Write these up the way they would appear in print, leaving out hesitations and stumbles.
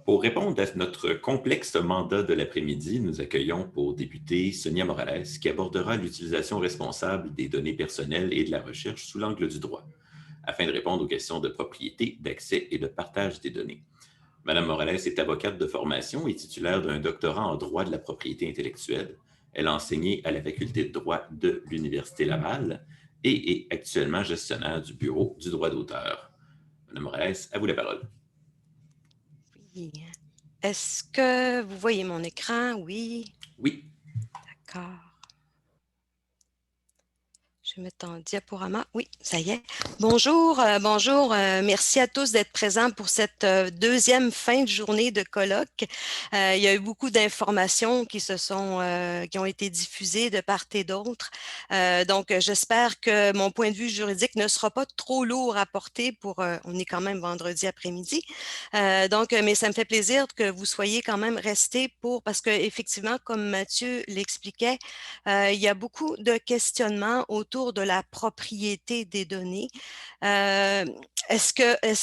Pour répondre à notre complexe mandat de l'après-midi, nous accueillons pour débuter Sonia Morales, qui abordera l'utilisation responsable des données personnelles et de la recherche sous l'angle du droit, afin de répondre aux questions de propriété, d'accès et de partage des données. Madame Morales est avocate de formation et titulaire d'un doctorat en droit de la propriété intellectuelle. Elle a enseigné à la faculté de droit de l'Université Laval et est actuellement gestionnaire du bureau du droit d'auteur. Madame Morales, à vous la parole. Oui. Est-ce que vous voyez mon écran? Oui, Oui. d'accord. Je vais mettre en diaporama. Oui, ça y est. Bonjour, bonjour. Merci à tous d'être présents pour cette deuxième fin de journée de colloque. Il y a eu beaucoup d'informations qui ont été diffusées de part et d'autre. Donc, j'espère que mon point de vue juridique ne sera pas trop lourd à porter on est quand même vendredi après-midi. Mais ça me fait plaisir que vous soyez quand même restés parce que effectivement, comme Mathieu l'expliquait, il y a beaucoup de questionnements autour de la propriété des données. Euh, est-ce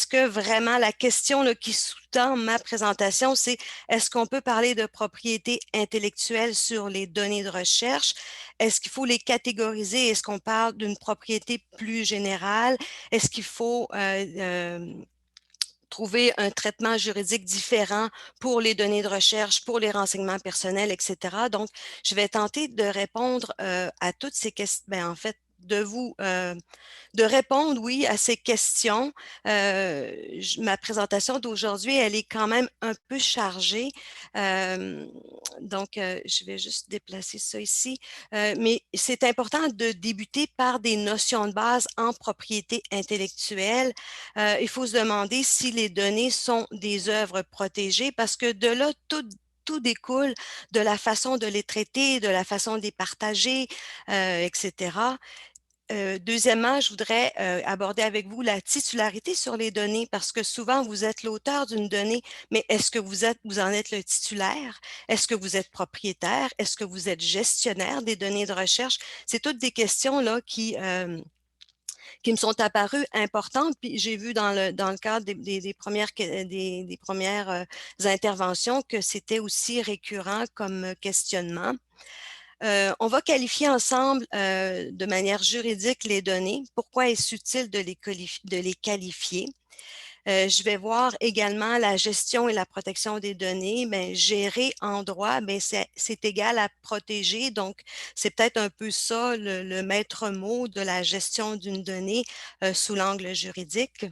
que vraiment la question là, qui sous-tend ma présentation, c'est est-ce qu'on peut parler de propriété intellectuelle sur les données de recherche? Est-ce qu'il faut les catégoriser? Est-ce qu'on parle d'une propriété plus générale? Est-ce qu'il faut trouver un traitement juridique différent pour les données de recherche, pour les renseignements personnels, etc. Donc, je vais tenter de répondre à toutes ces questions, en fait, de répondre, oui, à ces questions. Ma présentation d'aujourd'hui, elle est quand même un peu chargée. Euh, je vais juste déplacer ça ici. Mais c'est important de débuter par des notions de base en propriété intellectuelle. Il faut se demander si les données sont des œuvres protégées parce que de là, tout découle de la façon de les traiter, de la façon de les partager, etc. Deuxièmement, je voudrais aborder avec vous la titularité sur les données parce que souvent vous êtes l'auteur d'une donnée, mais est-ce que vous en êtes le titulaire? Est-ce que vous êtes propriétaire? Est-ce que vous êtes gestionnaire des données de recherche? C'est toutes des questions là qui me sont apparues importantes. Puis j'ai vu dans le cadre des premières interventions que c'était aussi récurrent comme questionnement. On va qualifier ensemble de manière juridique les données. Pourquoi est-ce utile de les qualifier? Je vais voir également la gestion et la protection des données. Bien, gérer en droit, bien, c'est égal à protéger. Donc, c'est peut-être un peu ça le maître mot de la gestion d'une donnée sous l'angle juridique.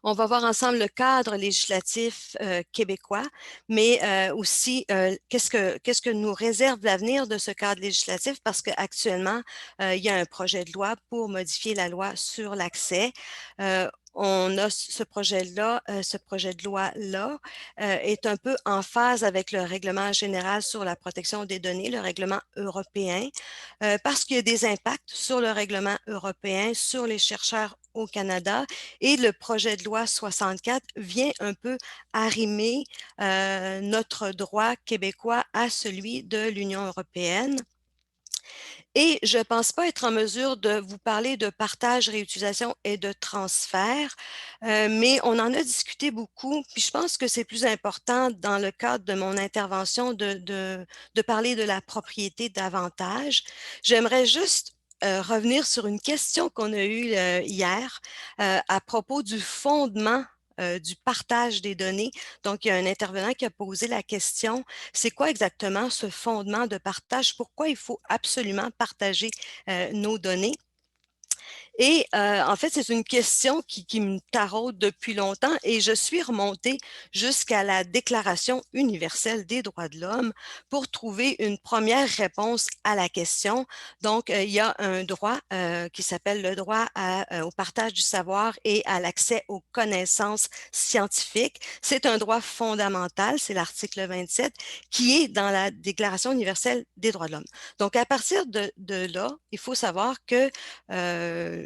On va voir ensemble le cadre législatif québécois, mais aussi qu'est-ce que nous réserve l'avenir de ce cadre législatif parce qu'actuellement, il y a un projet de loi pour modifier la loi sur l'accès. On a ce projet de loi-là est un peu en phase avec le règlement général sur la protection des données, le règlement européen, parce qu'il y a des impacts sur le règlement européen, sur les chercheurs au Canada et le projet de loi 64 vient un peu arrimer notre droit québécois à celui de l'Union européenne. Et je ne pense pas être en mesure de vous parler de partage, réutilisation et de transfert, mais on en a discuté beaucoup. Puis je pense que c'est plus important dans le cadre de mon intervention de parler de la propriété davantage. J'aimerais juste revenir sur une question qu'on a eue hier à propos du fondement du partage des données. Donc, il y a un intervenant qui a posé la question, c'est quoi exactement ce fondement de partage? Pourquoi il faut absolument partager nos données? Et en fait, c'est une question qui me taraude depuis longtemps et je suis remontée jusqu'à la Déclaration universelle des droits de l'homme pour trouver une première réponse à la question. Donc, il y a un droit qui s'appelle le droit au partage du savoir et à l'accès aux connaissances scientifiques. C'est un droit fondamental, c'est l'article 27, qui est dans la Déclaration universelle des droits de l'homme. Donc, à partir de là, il faut savoir que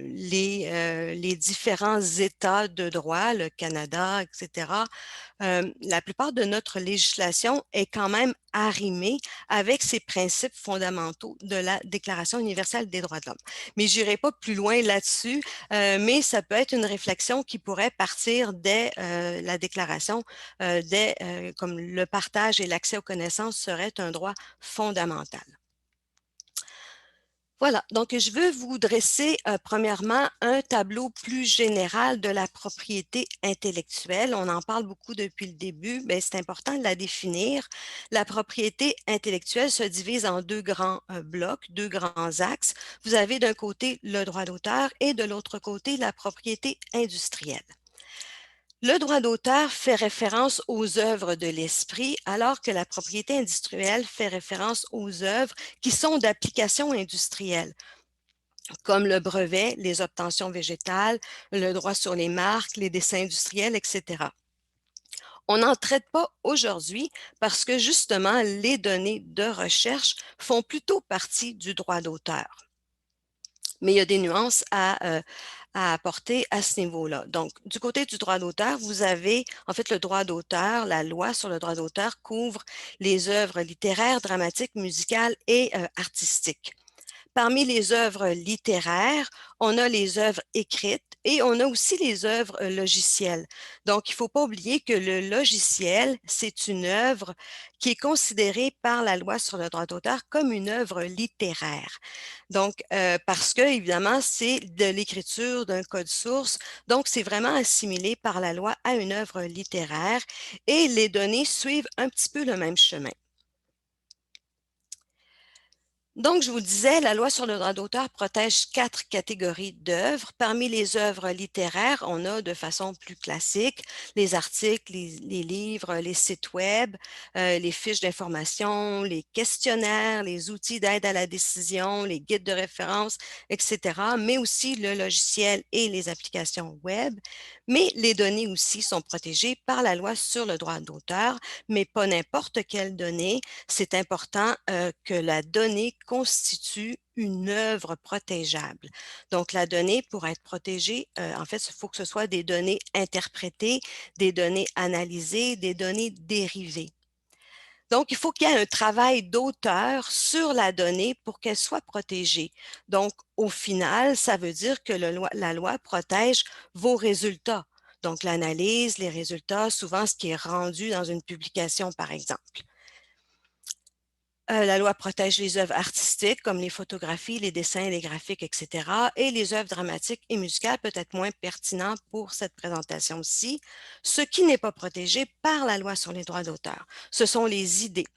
les différents États de droit, le Canada, etc., la plupart de notre législation est quand même arrimée avec ces principes fondamentaux de la Déclaration universelle des droits de l'homme. Mais je n'irai pas plus loin là-dessus, mais ça peut être une réflexion qui pourrait partir dès la déclaration, comme le partage et l'accès aux connaissances serait un droit fondamental. Voilà, donc je veux vous dresser premièrement un tableau plus général de la propriété intellectuelle. On en parle beaucoup depuis le début, mais c'est important de la définir. La propriété intellectuelle se divise en deux grands blocs, deux grands axes. Vous avez d'un côté le droit d'auteur et de l'autre côté la propriété industrielle. Le droit d'auteur fait référence aux œuvres de l'esprit, alors que la propriété industrielle fait référence aux œuvres qui sont d'application industrielle, comme le brevet, les obtentions végétales, le droit sur les marques, les dessins industriels, etc. On n'en traite pas aujourd'hui parce que justement, les données de recherche font plutôt partie du droit d'auteur. Mais il y a des nuances à apporter à ce niveau-là. Donc, du côté du droit d'auteur, vous avez en fait le droit d'auteur, la loi sur le droit d'auteur couvre les œuvres littéraires, dramatiques, musicales et artistiques. Parmi les œuvres littéraires, on a les œuvres écrites et on a aussi les œuvres logicielles. Donc, il ne faut pas oublier que le logiciel, c'est une œuvre qui est considérée par la loi sur le droit d'auteur comme une œuvre littéraire. Donc, parce que, évidemment, c'est de l'écriture d'un code source, donc c'est vraiment assimilé par la loi à une œuvre littéraire et les données suivent un petit peu le même chemin. Donc, je vous disais, la loi sur le droit d'auteur protège 4 catégories d'œuvres. Parmi les œuvres littéraires, on a de façon plus classique les articles, les livres, les sites web, les fiches d'information, les questionnaires, les outils d'aide à la décision, les guides de référence, etc., mais aussi le logiciel et les applications web. Mais les données aussi sont protégées par la loi sur le droit d'auteur, mais pas n'importe quelle donnée. C'est important que la donnée constitue une œuvre protégeable. Donc, la donnée, pour être protégée, en fait, il faut que ce soit des données interprétées, des données analysées, des données dérivées. Donc, il faut qu'il y ait un travail d'auteur sur la donnée pour qu'elle soit protégée. Donc, au final, ça veut dire que la loi protège vos résultats. Donc, l'analyse, les résultats, souvent ce qui est rendu dans une publication, par exemple. La loi protège les œuvres artistiques comme les photographies, les dessins, les graphiques, etc. Et les œuvres dramatiques et musicales peut être moins pertinent pour cette présentation-ci. Ce qui n'est pas protégé par la loi sur les droits d'auteur, ce sont les idées.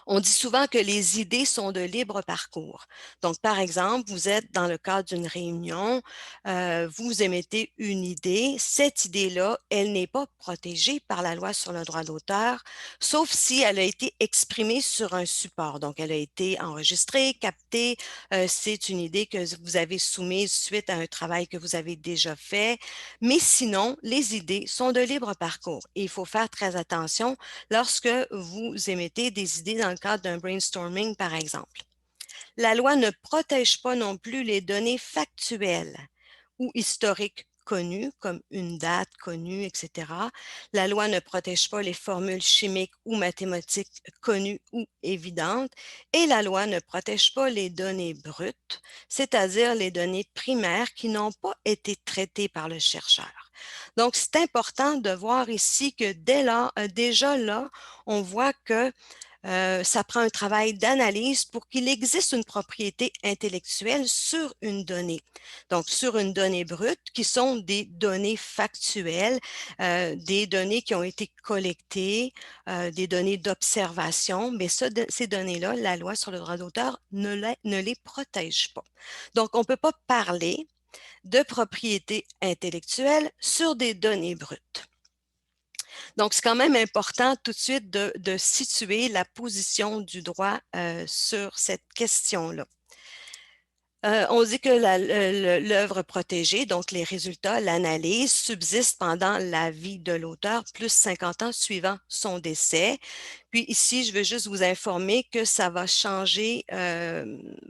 On dit souvent que les idées sont de libre parcours. Donc, par exemple, vous êtes dans le cadre d'une réunion, vous émettez une idée. Cette idée-là, elle n'est pas protégée par la loi sur le droit d'auteur, sauf si elle a été exprimée sur un support. Donc, elle a été enregistrée, captée. C'est une idée que vous avez soumise suite à un travail que vous avez déjà fait. Mais sinon, les idées sont de libre parcours. Et il faut faire très attention lorsque vous émettez des idées dans le cadre d'un brainstorming, par exemple. La loi ne protège pas non plus les données factuelles ou historiques connues, comme une date connue, etc. La loi ne protège pas les formules chimiques ou mathématiques connues ou évidentes, et la loi ne protège pas les données brutes, c'est-à-dire les données primaires qui n'ont pas été traitées par le chercheur. Donc, c'est important de voir ici que déjà là, on voit que ça prend un travail d'analyse pour qu'il existe une propriété intellectuelle sur une donnée. Donc, sur une donnée brute, qui sont des données factuelles, des données qui ont été collectées, des données d'observation, mais ces données-là, la loi sur le droit d'auteur ne les protège pas. Donc, on ne peut pas parler de propriété intellectuelle sur des données brutes. Donc, c'est quand même important tout de suite de situer la position du droit sur cette question-là. On dit que l'œuvre protégée, donc les résultats, l'analyse, subsiste pendant la vie de l'auteur, plus 50 ans suivant son décès. Puis ici, je veux juste vous informer que ça va changer,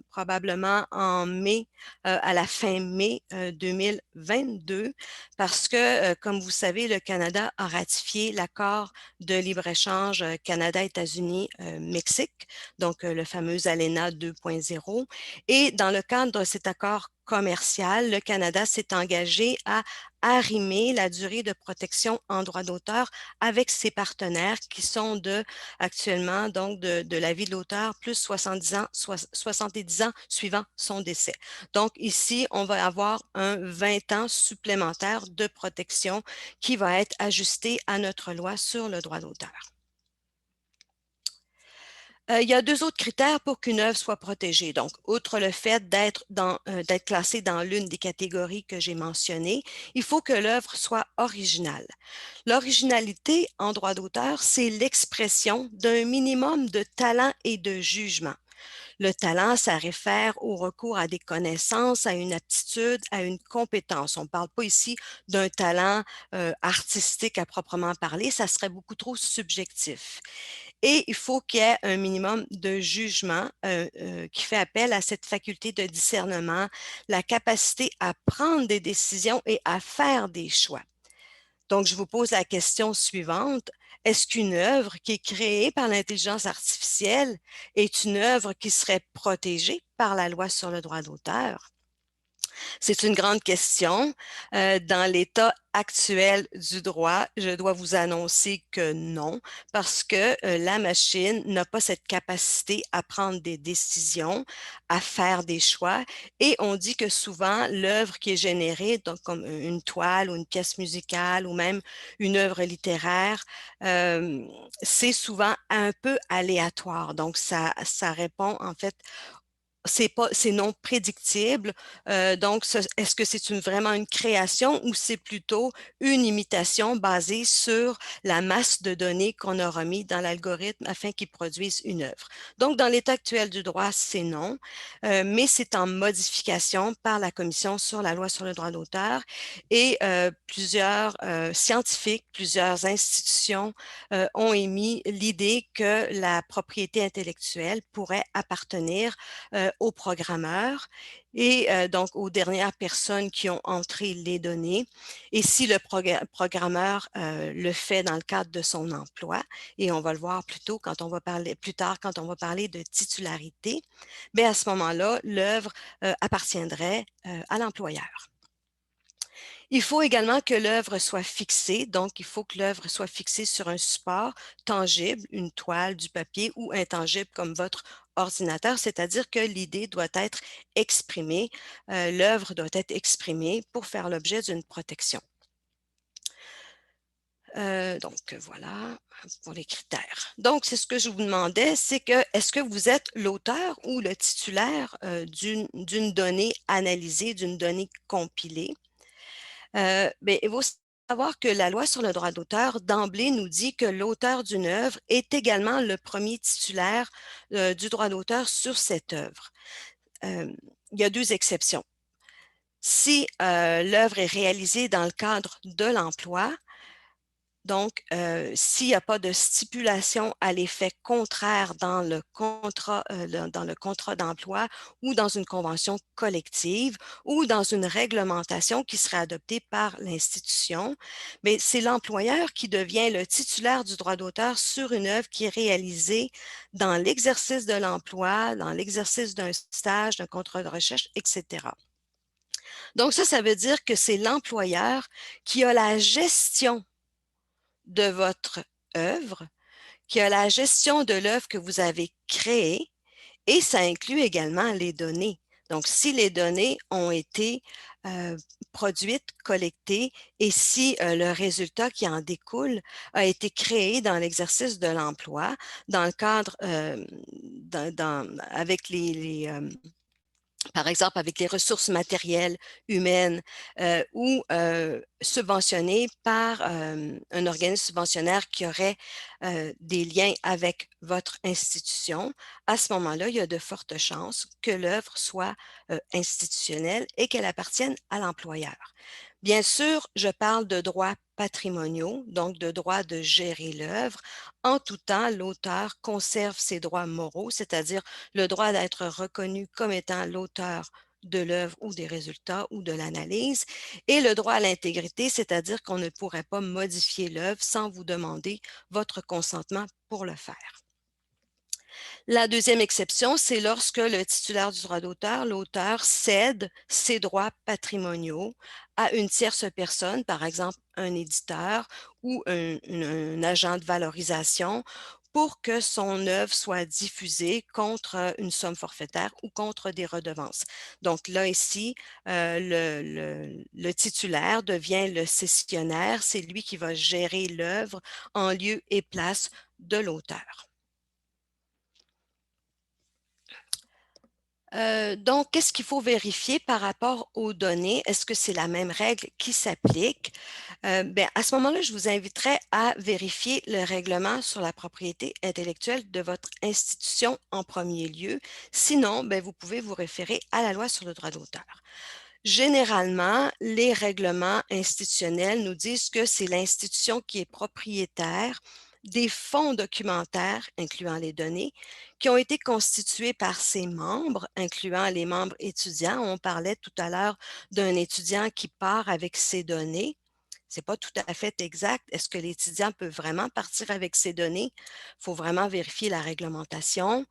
probablement en mai, à la fin mai, 2022 parce que, comme vous savez, le Canada a ratifié l'accord de libre-échange, Canada-États-Unis, Mexique, donc le fameux ALENA 2.0 et dans le cadre de cet accord commercial, le Canada s'est engagé à arrimer la durée de protection en droit d'auteur avec ses partenaires qui sont actuellement donc de la vie de l'auteur plus 70 ans, 70 ans suivant son décès. Donc ici, on va avoir un 20 ans supplémentaire de protection qui va être ajusté à notre loi sur le droit d'auteur. Il y a 2 autres critères pour qu'une œuvre soit protégée. Donc, outre le fait d'être classée dans l'une des catégories que j'ai mentionnées, il faut que l'œuvre soit originale. L'originalité en droit d'auteur, c'est l'expression d'un minimum de talent et de jugement. Le talent, ça réfère au recours à des connaissances, à une aptitude, à une compétence. On ne parle pas ici d'un talent artistique à proprement parler, ça serait beaucoup trop subjectif. Et il faut qu'il y ait un minimum de jugement qui fait appel à cette faculté de discernement, la capacité à prendre des décisions et à faire des choix. Donc, je vous pose la question suivante. Est-ce qu'une œuvre qui est créée par l'intelligence artificielle est une œuvre qui serait protégée par la loi sur le droit d'auteur? C'est une grande question. Dans l'état actuel du droit, je dois vous annoncer que non, parce que la machine n'a pas cette capacité à prendre des décisions, à faire des choix. Et on dit que souvent, l'œuvre qui est générée, donc comme une toile ou une pièce musicale ou même une œuvre littéraire, euh, c'est souvent un peu aléatoire. Donc, ça répond en fait c'est non prédictible. Donc, est-ce que c'est vraiment une création ou c'est plutôt une imitation basée sur la masse de données qu'on a remis dans l'algorithme afin qu'il produise une œuvre? Donc, dans l'état actuel du droit, c'est non, mais c'est en modification par la Commission sur la loi sur le droit d'auteur et plusieurs scientifiques, plusieurs institutions ont émis l'idée que la propriété intellectuelle pourrait appartenir aux programmeurs et donc aux dernières personnes qui ont entré les données. Et si le programmeur le fait dans le cadre de son emploi, et on va le voir plus tard quand on va parler de titularité, bien à ce moment-là, l'œuvre appartiendrait à l'employeur. Il faut également que l'œuvre soit fixée, donc il faut que l'œuvre soit fixée sur un support tangible, une toile, du papier ou intangible comme votre ordinateur, c'est-à-dire que l'idée doit être exprimée, l'œuvre doit être exprimée pour faire l'objet d'une protection. Donc voilà pour les critères. Donc, c'est ce que je vous demandais, c'est que est-ce que vous êtes l'auteur ou le titulaire d'une donnée analysée, d'une donnée compilée? Beh, il faut savoir que la loi sur le droit d'auteur, d'emblée, nous dit que l'auteur d'une œuvre est également le premier titulaire du droit d'auteur sur cette œuvre. Il y a 2 exceptions. Si l'œuvre est réalisée dans le cadre de l'emploi, donc, s'il n'y a pas de stipulation à l'effet contraire dans le contrat d'emploi ou dans une convention collective ou dans une réglementation qui serait adoptée par l'institution, mais c'est l'employeur qui devient le titulaire du droit d'auteur sur une œuvre qui est réalisée dans l'exercice de l'emploi, dans l'exercice d'un stage, d'un contrat de recherche, etc. Donc ça veut dire que c'est l'employeur qui a la gestion de votre œuvre, qui a la gestion de l'œuvre que vous avez créée et ça inclut également les données. Donc, si les données ont été produites, collectées et si le résultat qui en découle a été créé dans l'exercice de l'emploi, dans le cadre, avec par exemple, avec les ressources matérielles humaines ou subventionnées par un organisme subventionnaire qui aurait des liens avec votre institution, à ce moment-là, il y a de fortes chances que l'œuvre soit institutionnelle et qu'elle appartienne à l'employeur. Bien sûr, je parle de droits patrimoniaux, donc de droits de gérer l'œuvre. En tout temps, l'auteur conserve ses droits moraux, c'est-à-dire le droit d'être reconnu comme étant l'auteur de l'œuvre ou des résultats ou de l'analyse, et le droit à l'intégrité, c'est-à-dire qu'on ne pourrait pas modifier l'œuvre sans vous demander votre consentement pour le faire. La deuxième exception, c'est lorsque le titulaire du droit d'auteur, l'auteur, cède ses droits patrimoniaux à une tierce personne, par exemple un éditeur ou un agent de valorisation, pour que son œuvre soit diffusée contre une somme forfaitaire ou contre des redevances. Donc là, ici, le titulaire devient le cessionnaire, c'est lui qui va gérer l'œuvre en lieu et place de l'auteur. Donc, qu'est-ce qu'il faut vérifier par rapport aux données? Est-ce que c'est la même règle qui s'applique? Bien, à ce moment-là, je vous inviterai à vérifier le règlement sur la propriété intellectuelle de votre institution en premier lieu. Sinon, bien, vous pouvez vous référer à la loi sur le droit d'auteur. Généralement, les règlements institutionnels nous disent que c'est l'institution qui est propriétaire des fonds documentaires, incluant les données, qui ont été constitués par ses membres, incluant les membres étudiants. On parlait tout à l'heure d'un étudiant qui part avec ses données. Ce n'est pas tout à fait exact. Est-ce que l'étudiant peut vraiment partir avec ses données? Il faut vraiment vérifier la réglementation.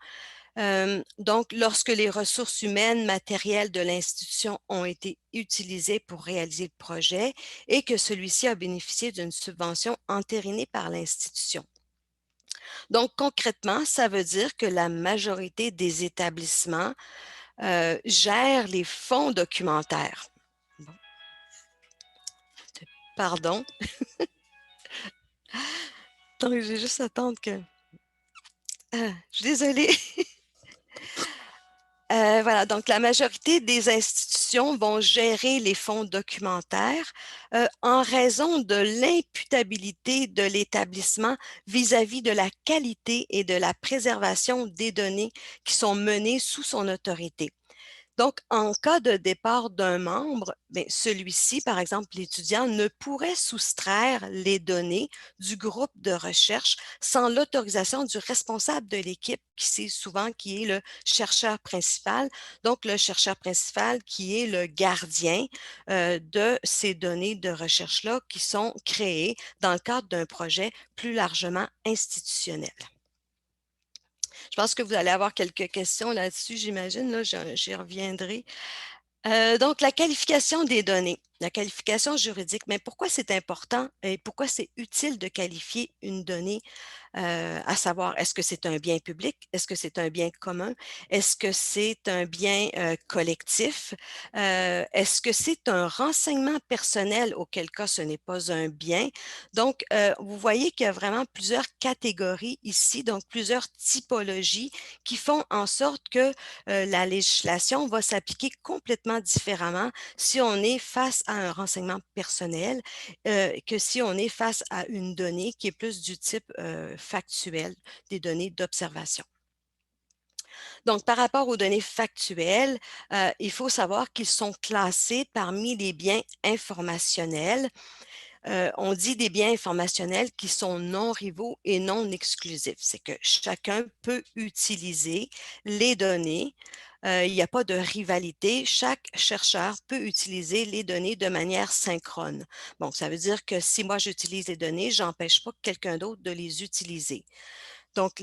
Donc, lorsque les ressources humaines, matérielles de l'institution ont été utilisées pour réaliser le projet et que celui-ci a bénéficié d'une subvention entérinée par l'institution. Donc, concrètement, ça veut dire que la majorité des établissements gèrent les fonds documentaires. Bon, pardon. Donc, j'ai juste à attendre que... je suis désolée. Voilà, donc la majorité des institutions vont gérer les fonds documentaires en raison de l'imputabilité de l'établissement vis-à-vis de la qualité et de la préservation des données qui sont menées sous son autorité. Donc, en cas de départ d'un membre, bien, celui-ci, par exemple l'étudiant, ne pourrait soustraire les données du groupe de recherche sans l'autorisation du responsable de l'équipe, qui c'est souvent qui est le chercheur principal. Donc, le chercheur principal qui est le gardien de ces données de recherche-là qui sont créées dans le cadre d'un projet plus largement institutionnel. Je pense que vous allez avoir quelques questions là-dessus, j'imagine. Là, j'y reviendrai. Donc, la qualification des données, la qualification juridique, mais pourquoi c'est important et pourquoi c'est utile de qualifier une donnée? À savoir, est-ce que c'est un bien public? Est-ce que c'est un bien commun? Est-ce que c'est un bien collectif? Est-ce que c'est un renseignement personnel, auquel cas ce n'est pas un bien? Donc, vous voyez qu'il y a vraiment plusieurs catégories ici, donc plusieurs typologies qui font en sorte que la législation va s'appliquer complètement différemment si on est face à un renseignement personnel que si on est face à une donnée qui est plus du type factuel, des données d'observation. Donc, par rapport aux données factuelles, il faut savoir qu'ils sont classés parmi les biens informationnels. On dit des biens informationnels qui sont non rivaux et non exclusifs. C'est que chacun peut utiliser les données. Il n'y a pas de rivalité. Chaque chercheur peut utiliser les données de manière synchrone. Bon, ça veut dire que si moi j'utilise les données, je n'empêche pas quelqu'un d'autre de les utiliser. Donc,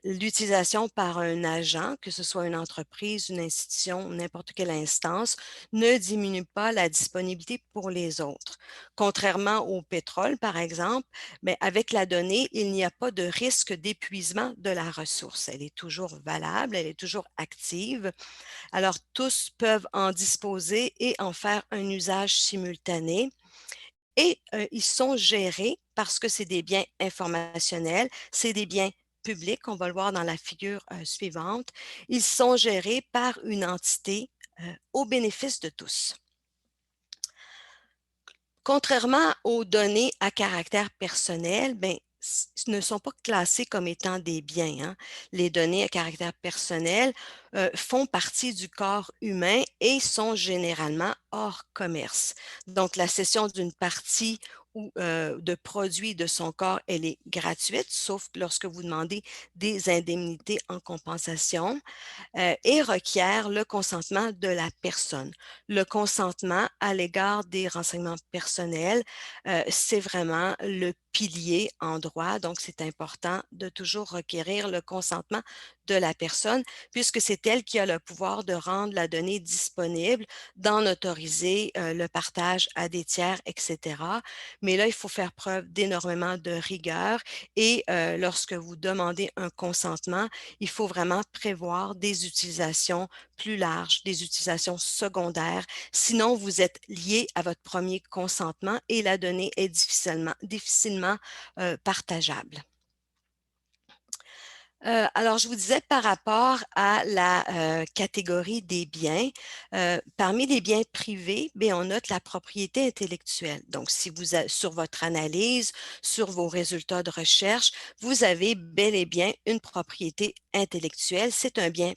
l'utilisation par un agent, que ce soit une entreprise, une institution, n'importe quelle instance, ne diminue pas la disponibilité pour les autres. Contrairement au pétrole, par exemple, mais avec la donnée, il n'y a pas de risque d'épuisement de la ressource. Elle est toujours valable, elle est toujours active. Alors, tous peuvent en disposer et en faire un usage simultané. Et ils sont gérés parce que c'est des biens informationnels, c'est des biens publics, on va le voir dans la figure suivante. Ils sont gérés par une entité au bénéfice de tous. Contrairement aux données à caractère personnel, bien, ne sont pas classées comme étant des biens, hein. Les données à caractère personnel font partie du corps humain et sont généralement hors commerce. Donc, la cession d'une partie ou de produits de son corps, elle est gratuite, sauf lorsque vous demandez des indemnités en compensation et requiert le consentement de la personne. Le consentement à l'égard des renseignements personnels, c'est vraiment le pilier en droit, donc c'est important de toujours requérir le consentement de la personne puisque c'est elle qui a le pouvoir de rendre la donnée disponible, d'en autoriser le partage à des tiers, etc. Mais là, il faut faire preuve d'énormément de rigueur et lorsque vous demandez un consentement, il faut vraiment prévoir des utilisations plus larges, des utilisations secondaires. Sinon, vous êtes lié à votre premier consentement et la donnée est difficilement partageable. Alors, je vous disais par rapport à la catégorie des biens, parmi les biens privés, bien, on note la propriété intellectuelle. Donc, si vous sur votre analyse, sur vos résultats de recherche, vous avez bel et bien une propriété intellectuelle. C'est un bien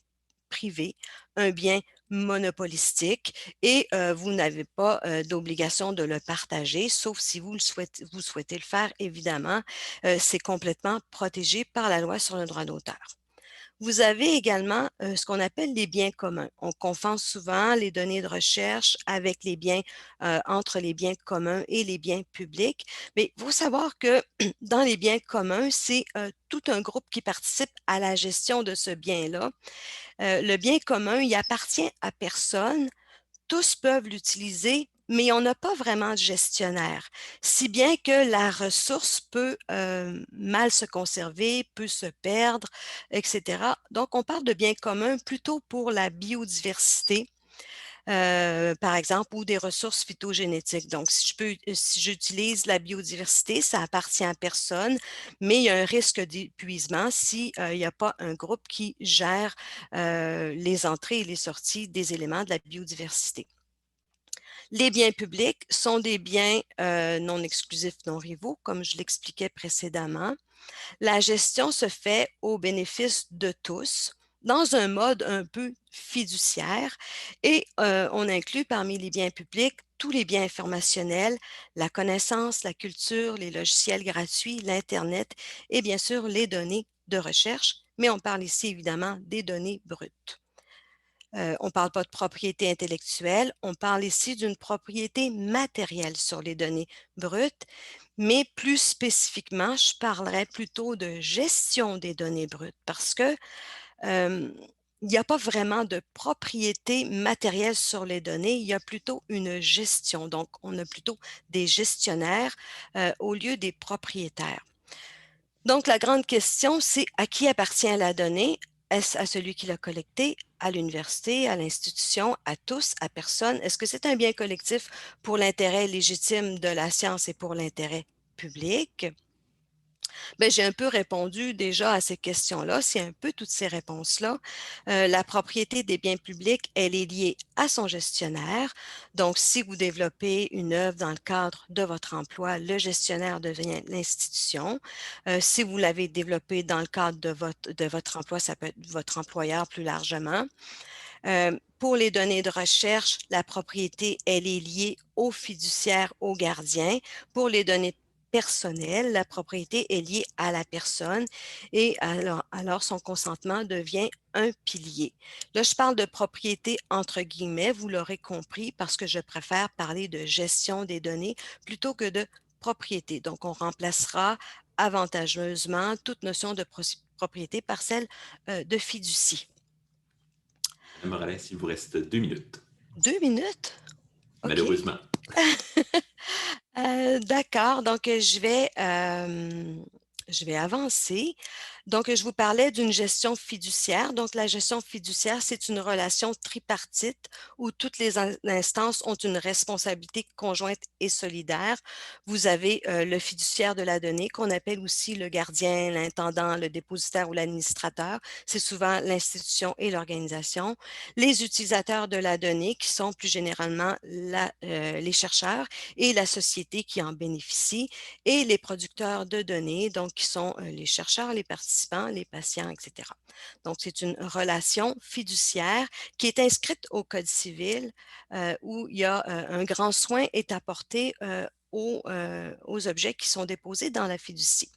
privé, un bien monopolistique et vous n'avez pas d'obligation de le partager, sauf si vous souhaitez le faire, évidemment. C'est complètement protégé par la loi sur le droit d'auteur. Vous avez également ce qu'on appelle les biens communs. On confond souvent les données de recherche avec les biens, entre les biens communs et les biens publics. Mais il faut savoir que dans les biens communs, c'est tout un groupe qui participe à la gestion de ce bien-là. Le bien commun, il appartient à personne. Tous peuvent l'utiliser, mais on n'a pas vraiment de gestionnaire, si bien que la ressource peut mal se conserver, peut se perdre, etc. Donc, on parle de biens communs plutôt pour la biodiversité, par exemple, ou des ressources phytogénétiques. Donc, si j'utilise la biodiversité, ça appartient à personne, mais il y a un risque d'épuisement si il n'y a pas un groupe qui gère les entrées et les sorties des éléments de la biodiversité. Les biens publics sont des biens non exclusifs, non rivaux, comme je l'expliquais précédemment. La gestion se fait au bénéfice de tous dans un mode un peu fiduciaire et on inclut parmi les biens publics tous les biens informationnels, la connaissance, la culture, les logiciels gratuits, l'Internet et bien sûr les données de recherche, mais on parle ici évidemment des données brutes. On ne parle pas de propriété intellectuelle, on parle ici d'une propriété matérielle sur les données brutes, mais plus spécifiquement, je parlerais plutôt de gestion des données brutes parce que il n'y a pas vraiment de propriété matérielle sur les données, il y a plutôt une gestion. Donc, on a plutôt des gestionnaires au lieu des propriétaires. Donc, la grande question, c'est à qui appartient la donnée? Est-ce à celui qui l'a collectée, à l'université, à l'institution, à tous, à personne? Est-ce que c'est un bien collectif pour l'intérêt légitime de la science et pour l'intérêt public? Bien, j'ai un peu répondu déjà à ces questions-là. C'est un peu toutes ces réponses-là. La propriété des biens publics, elle est liée à son gestionnaire. Donc, si vous développez une œuvre dans le cadre de votre emploi, le gestionnaire devient l'institution. Si vous l'avez développée dans le cadre de votre emploi, ça peut être votre employeur plus largement. Pour les données de recherche, la propriété, elle est liée au fiduciaire, au gardien. Pour les données personnelles, la propriété est liée à la personne et alors son consentement devient un pilier. Là, je parle de propriété entre guillemets, vous l'aurez compris, parce que je préfère parler de gestion des données plutôt que de propriété. Donc, on remplacera avantageusement toute notion de propriété par celle de fiducie. Madame Morales, il vous reste 2 minutes. 2 minutes? OK. Malheureusement. D'accord, donc je vais avancer. Donc, je vous parlais d'une gestion fiduciaire. Donc, la gestion fiduciaire, c'est une relation tripartite où toutes les instances ont une responsabilité conjointe et solidaire. Vous avez le fiduciaire de la donnée qu'on appelle aussi le gardien, l'intendant, le dépositaire ou l'administrateur. C'est souvent l'institution et l'organisation. Les utilisateurs de la donnée qui sont plus généralement les chercheurs et la société qui en bénéficie et les producteurs de données, donc qui sont les chercheurs, les participants, les patients, etc. Donc, c'est une relation fiduciaire qui est inscrite au Code civil où il y a un grand soin est apporté aux objets qui sont déposés dans la fiducie.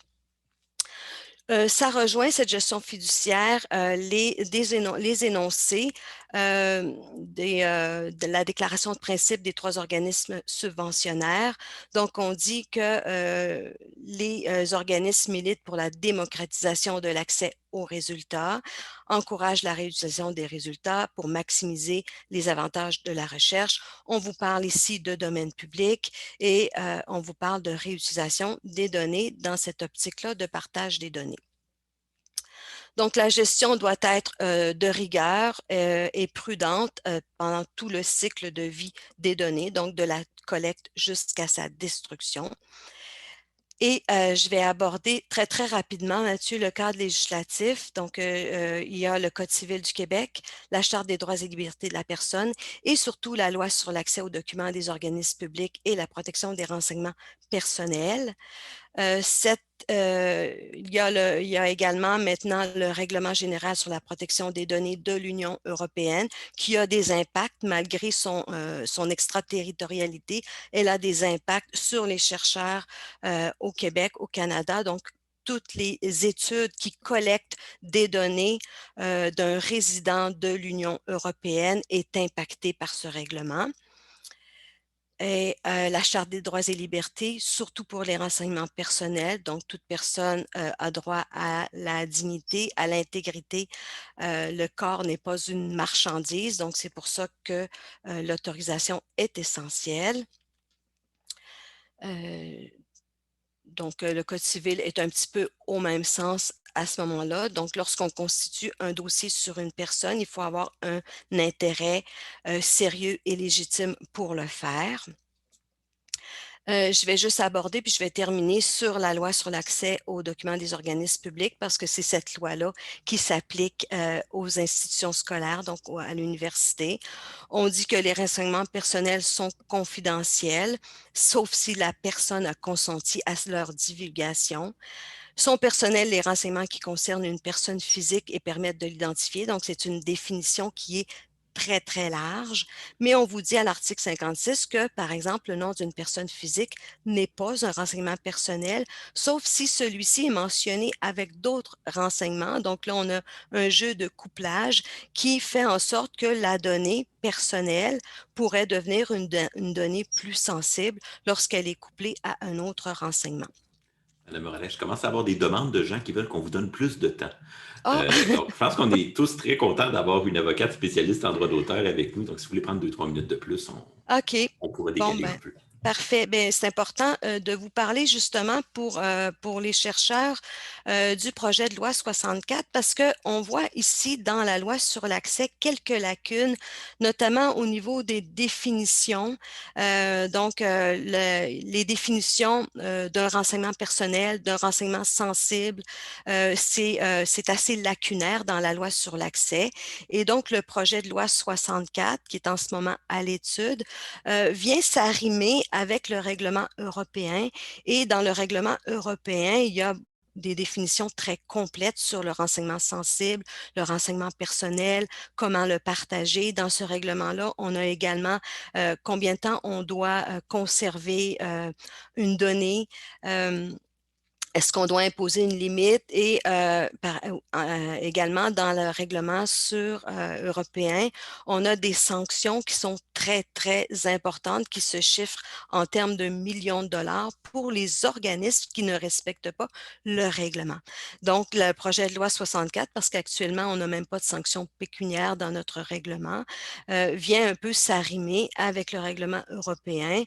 Ça rejoint cette gestion fiduciaire, les énoncés de la déclaration de principe des 3 organismes subventionnaires. Donc, on dit que les organismes militent pour la démocratisation de l'accès aux résultats, encouragent la réutilisation des résultats pour maximiser les avantages de la recherche. On vous parle ici de domaine public et on vous parle de réutilisation des données dans cette optique-là de partage des données. Donc, la gestion doit être de rigueur et prudente pendant tout le cycle de vie des données, donc de la collecte jusqu'à sa destruction. Et je vais aborder très, très rapidement, Mathieu, le cadre législatif. Donc, il y a le Code civil du Québec, la Charte des droits et libertés de la personne et surtout la loi sur l'accès aux documents des organismes publics et la protection des renseignements personnels. Il y a également maintenant le règlement général sur la protection des données de l'Union européenne qui a des impacts malgré son extraterritorialité. Elle a des impacts sur les chercheurs au Québec, au Canada. Donc, toutes les études qui collectent des données d'un résident de l'Union européenne est impactée par ce règlement. Et la Charte des droits et libertés, surtout pour les renseignements personnels. Donc, toute personne a droit à la dignité, à l'intégrité. Le corps n'est pas une marchandise, donc c'est pour ça que l'autorisation est essentielle. Donc, le Code civil est un petit peu au même sens à ce moment-là. Donc, lorsqu'on constitue un dossier sur une personne, il faut avoir un intérêt sérieux et légitime pour le faire. Je vais juste aborder, puis je vais terminer sur la loi sur l'accès aux documents des organismes publics parce que c'est cette loi-là qui s'applique aux institutions scolaires, donc à l'université. On dit que les renseignements personnels sont confidentiels, sauf si la personne a consenti à leur divulgation. Sont personnels les renseignements qui concernent une personne physique et permettent de l'identifier. Donc, c'est une définition qui est très, très large, mais on vous dit à l'article 56 que, par exemple, le nom d'une personne physique n'est pas un renseignement personnel, sauf si celui-ci est mentionné avec d'autres renseignements. Donc là, on a un jeu de couplage qui fait en sorte que la donnée personnelle pourrait devenir une donnée plus sensible lorsqu'elle est couplée à un autre renseignement. Madame Morales, je commence à avoir des demandes de gens qui veulent qu'on vous donne plus de temps. Ah! Donc, je pense qu'on est tous très contents d'avoir une avocate spécialiste en droit d'auteur avec nous. Donc, si vous voulez prendre 2-3 minutes de plus, OK. on pourra Bon, décaler un ben, peu. parfait. Bien, c'est important de vous parler justement pour les chercheurs du projet de loi 64 parce qu'on voit ici dans la loi sur l'accès quelques lacunes, notamment au niveau des définitions. Donc, les définitions d'un renseignement personnel, d'un renseignement sensible, c'est assez lacunaire dans la loi sur l'accès. Et donc, le projet de loi 64, qui est en ce moment à l'étude, vient s'arrimer avec le règlement européen. Et dans le règlement européen, il y a des définitions très complètes sur le renseignement sensible, le renseignement personnel, comment le partager. Dans ce règlement-là, on a également combien de temps on doit conserver une donnée. Est-ce qu'on doit imposer une limite et également dans le règlement européen, on a des sanctions qui sont très, très importantes, qui se chiffrent en termes de millions de dollars pour les organismes qui ne respectent pas le règlement. Donc, le projet de loi 64, parce qu'actuellement, on n'a même pas de sanctions pécuniaires dans notre règlement, vient un peu s'arrimer avec le règlement européen.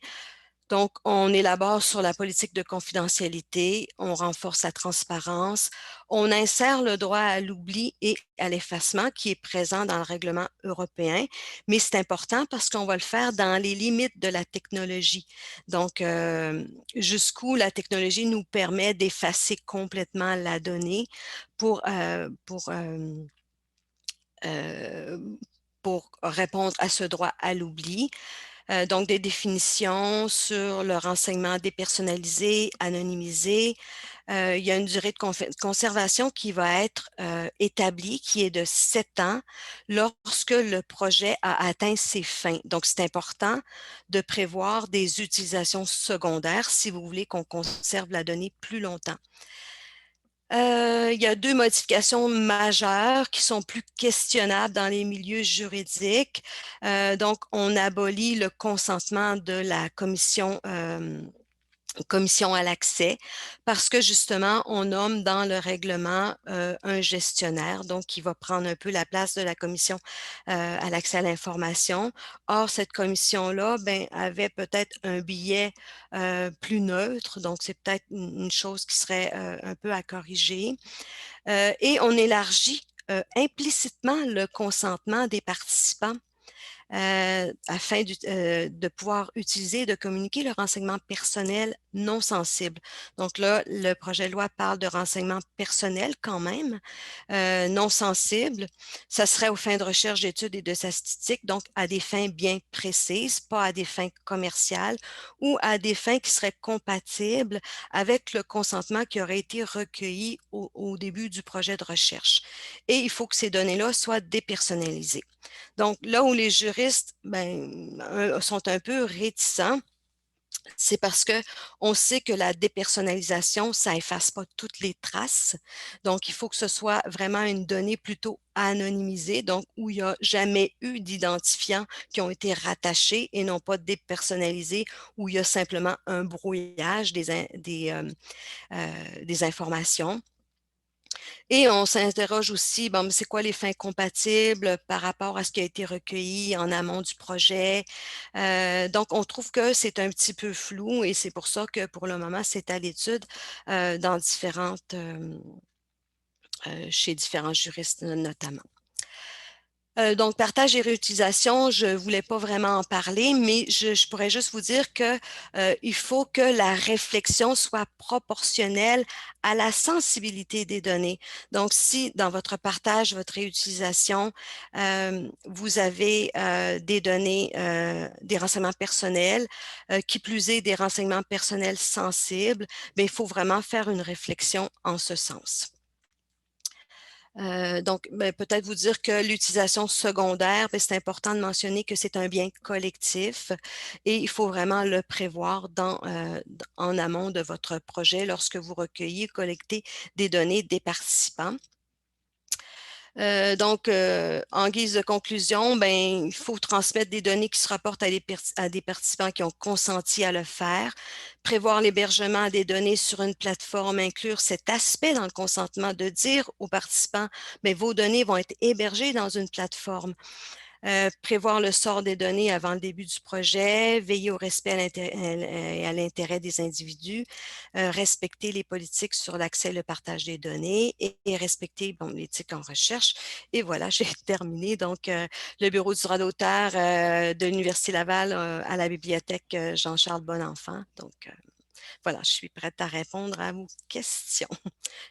Donc, on élabore sur la politique de confidentialité, on renforce la transparence, on insère le droit à l'oubli et à l'effacement qui est présent dans le règlement européen, mais c'est important parce qu'on va le faire dans les limites de la technologie. Donc, jusqu'où la technologie nous permet d'effacer complètement la donnée pour, euh, pour euh, euh, pour répondre à ce droit à l'oubli. Donc, des définitions sur le renseignement dépersonnalisé, anonymisé. Il y a une durée de conservation qui va être établie, qui est de 7 ans lorsque le projet a atteint ses fins. Donc, c'est important de prévoir des utilisations secondaires si vous voulez qu'on conserve la donnée plus longtemps. Il y a 2 modifications majeures qui sont plus questionnables dans les milieux juridiques. Donc, on abolit le consentement de la commission à l'accès parce que justement, on nomme dans le règlement un gestionnaire, donc qui va prendre un peu la place de la commission à l'accès à l'information. Or, cette commission-là ben, avait peut-être un billet plus neutre, donc c'est peut-être une chose qui serait un peu à corriger. Et on élargit implicitement le consentement des participants afin de pouvoir utiliser et de communiquer le renseignement personnel non sensible. Donc là, le projet de loi parle de renseignement personnel quand même, non sensible. Ça serait aux fins de recherche, d'études et de statistiques, donc à des fins bien précises, pas à des fins commerciales ou à des fins qui seraient compatibles avec le consentement qui aurait été recueilli au début du projet de recherche. Et il faut que ces données-là soient dépersonnalisées. Donc, là où les juristes sont un peu réticents, c'est parce qu'on sait que la dépersonnalisation, ça efface pas toutes les traces. Donc, il faut que ce soit vraiment une donnée plutôt anonymisée, donc où il n'y a jamais eu d'identifiants qui ont été rattachés et non pas dépersonnalisés, où il y a simplement un brouillage des informations. Et on s'interroge aussi, bon, c'est quoi les fins compatibles par rapport à ce qui a été recueilli en amont du projet. Donc, on trouve que c'est un petit peu flou et c'est pour ça que pour le moment, c'est à l'étude chez différents juristes notamment. Donc, partage et réutilisation, je ne voulais pas vraiment en parler, mais je pourrais juste vous dire que il faut que la réflexion soit proportionnelle à la sensibilité des données. Donc, si dans votre partage, votre réutilisation, vous avez des données, des renseignements personnels, qui plus est des renseignements personnels sensibles, bien, il faut vraiment faire une réflexion en ce sens. Donc, ben, peut-être vous dire que l'utilisation secondaire, ben, c'est important de mentionner que c'est un bien collectif et il faut vraiment le prévoir en amont de votre projet lorsque vous recueillez, collectez des données des participants. Donc, en guise de conclusion, ben, il faut transmettre des données qui se rapportent à des participants qui ont consenti à le faire, prévoir l'hébergement des données sur une plateforme, inclure cet aspect dans le consentement de dire aux participants, mais vos données vont être hébergées dans une plateforme. Prévoir le sort des données avant le début du projet, veiller au respect et à l'intérêt des individus, respecter les politiques sur l'accès et le partage des données et respecter l'éthique en recherche. Et voilà, j'ai terminé. Donc, le bureau du droit d'auteur de l'Université Laval à la bibliothèque Jean-Charles Bonenfant. Donc, voilà, je suis prête à répondre à vos questions.